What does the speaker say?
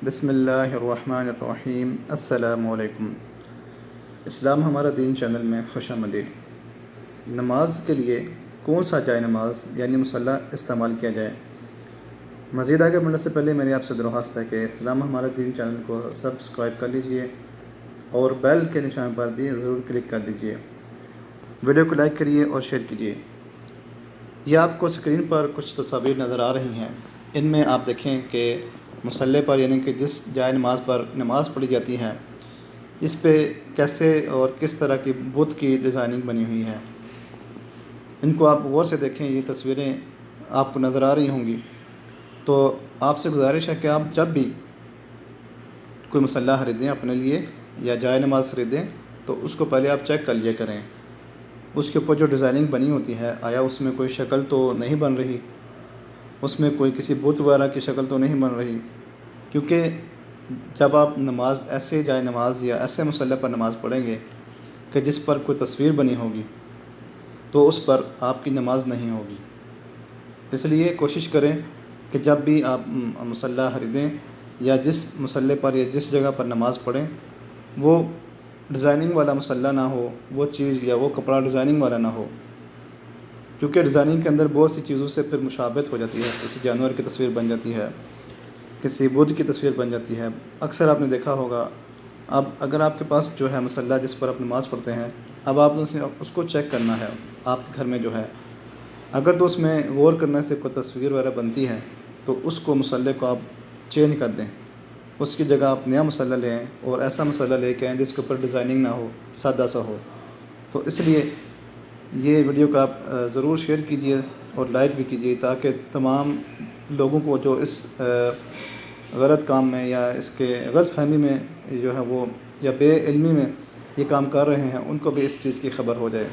بسم اللہ الرحمن الرحیم۔ السلام علیکم۔ اسلام ہمارا دین چینل میں خوش آمدید۔ نماز کے لیے کون سا جائے نماز یعنی مصلی استعمال کیا جائے؟ مزید آگے بڑھنے سے پہلے میری آپ سے درخواست ہے کہ اسلام ہمارا دین چینل کو سبسکرائب کر لیجئے اور بیل کے نشان پر بھی ضرور کلک کر دیجئے۔ ویڈیو کو لائک کریے اور شیئر کیجئے۔ یہ آپ کو اسکرین پر کچھ تصاویر نظر آ رہی ہیں۔ ان میں آپ دیکھیں کہ مصلی پر یعنی کہ جس جائے نماز پر نماز پڑھی جاتی ہے اس پہ کیسے اور کس طرح کی بت کی ڈیزائننگ بنی ہوئی ہے۔ ان کو آپ غور سے دیکھیں، یہ تصویریں آپ کو نظر آ رہی ہوں گی۔ تو آپ سے گزارش ہے کہ آپ جب بھی کوئی مصلی خریدیں اپنے لیے یا جائے نماز خریدیں تو اس کو پہلے آپ چیک کر لیا کریں، اس کے اوپر جو ڈیزائننگ بنی ہوتی ہے آیا اس میں کوئی شکل تو نہیں بن رہی، اس میں کوئی کسی بت وغیرہ کی شکل تو نہیں بن رہی۔ کیونکہ جب آپ نماز ایسے جائے نماز یا ایسے مصلی پر نماز پڑھیں گے کہ جس پر کوئی تصویر بنی ہوگی تو اس پر آپ کی نماز نہیں ہوگی۔ اس لیے کوشش کریں کہ جب بھی آپ مصلی خریدیں یا جس مصلی پر یا جس جگہ پر نماز پڑھیں وہ ڈیزائننگ والا مصلی نہ ہو، وہ چیز یا وہ کپڑا ڈیزائننگ والا نہ ہو، کیونکہ ڈیزائننگ کے اندر بہت سی چیزوں سے پھر مشابہت ہو جاتی ہے۔ کسی جانور کی تصویر بن جاتی ہے، کسی بت کی تصویر بن جاتی ہے۔ اکثر آپ نے دیکھا ہوگا، اب اگر آپ کے پاس جو ہے مصلی جس پر آپ نماز پڑھتے ہیں، اب آپ اس کو چیک کرنا ہے آپ کے گھر میں جو ہے، اگر تو اس میں غور کرنے سے کوئی تصویر وغیرہ بنتی ہے تو اس کو مصلی کو آپ چینج کر دیں، اس کی جگہ آپ نیا مصلی لیں اور ایسا مصلی لے کے آئیں جس کے اوپر ڈیزائننگ نہ ہو، سادہ سا ہو۔ تو اس لیے یہ ویڈیو کو آپ ضرور شیئر کیجئے اور لائک بھی کیجئے تاکہ تمام لوگوں کو جو اس غلط کام میں یا اس کے غلط فہمی میں جو ہے وہ یا بے علمی میں یہ کام کر رہے ہیں ان کو بھی اس چیز کی خبر ہو جائے۔